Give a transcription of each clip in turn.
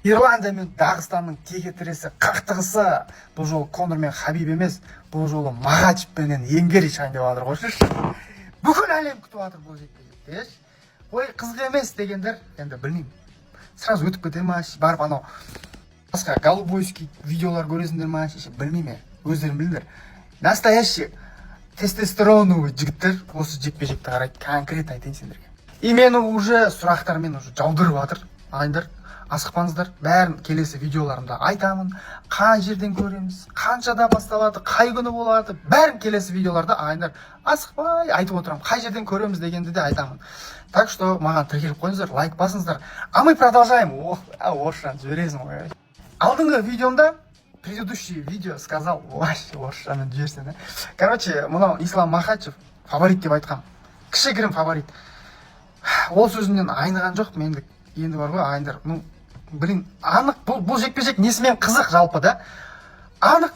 Ирландия мен Дағыстанның текетіресі қақтығысы бұл жолы Конор мен Хабиб емес, бұл жолы Мағачев пенен Енгери шығайын деп жатыр ғой. Бүкіл әлем күтіп жатыр бұл жекпе-жекті. Ой, қызық емес дегендер, енді білмеймін. Сразу өтіп кете ма, барып анау басқа голубойский видеолар көресіңдер ма, білмеймін. Өздерің біліңдер. Настоящий тестостероновый жігіттер осы жекпе-жекті қарайды, конкретно айтайын сендерге. И мені уже сұрақтармен уже жаудырып жатыр. Ағайындар, асықпаңыздар, бәрін келесі видеоларымда айтамын. Қай жерден көреміз, қаншада басталады, қай күні болады, бәрін келесі видеоларда ағайындар асықпай айтып отырамын. Қай жерден көреміз дегенді де айтамын. Так что маған тіркеліп қойыңыздар, лайк басыңыздар. А мы продолжаем. Орысшаны жібересің ғой. Алдыңғы видеомда предыдущий видео сказал, вообще орысшаны жіберсең. Короче, мынау Ислам Махачев фаворит деп айтқан. Кішігірім фаворит. Ол сөзімнен айныған жоқ, мендік енді бар ғой ағайындар. Блин, анық бұл жекпе-жек несімен қызық жалпы да. Анық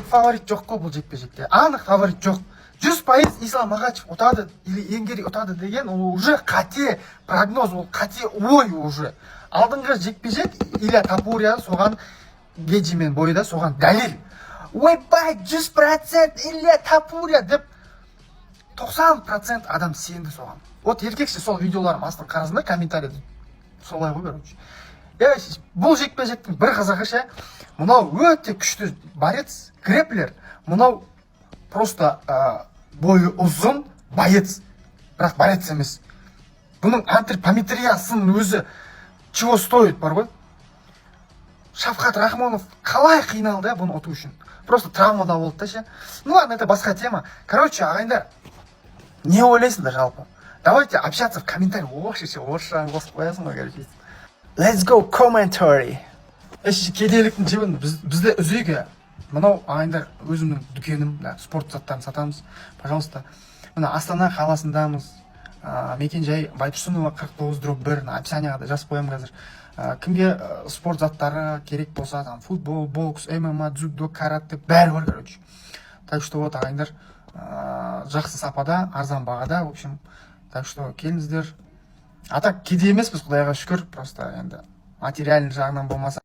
фаворит жоқ қой бұл жекпе-жекте. Анық фаворит жоқ. 100% Ислам Махачев ұтады или Енгери ұтады деген ол уже қате прогноз, ол қате ой уже. Алдыңғы жекпе-жек Илья Тапурия соған Геджимен бойда соған дәлел. Ойбай, 100% Илья Тапурия деп 90% адам сенді соған. Вот еркекше сол видеоларым астын қарасында комментарийде солай ғой, короче. Бұл жекпе-жектің бір қызығы ше, мынау өте күшті борец, грэплер, мынау просто бойы ұзын боец, бірақ борец емес. Бұның антропометриясының өзі чего стоит бар ғой. Шавхат Рахмонов қалай қиналды бұны ұту үшін. Просто травмада болды да ше. Ну ладно, это басқа тема. Короче, ағайындар, не ойлайсыңдар жалпы? Давайте общаться в комментариях. Орысшаны қосып қоясың ғой, короче. Let's go commentary. Кедейліктің жебін бізде үзеге. Мынау ағайындар өзімнің дүкенім, спорт заттарын сатамыз. Пожалуйста. Мына Астана қаласындамыз. Мекен жай Байтұрсынова 49/1. Описанияға да жазып қоямын қазір. Кімге спорт заттары керек болса, там футбол, бокс, ММА, дзюдо, карате, бәрі бар, короче. Так что вот ағайындар жақсы сапада, арзан бағада, в общем. Так что келіңіздер. А так кедей емеспіз, құдайға шүкір, просто енді материальный жағынан болмаса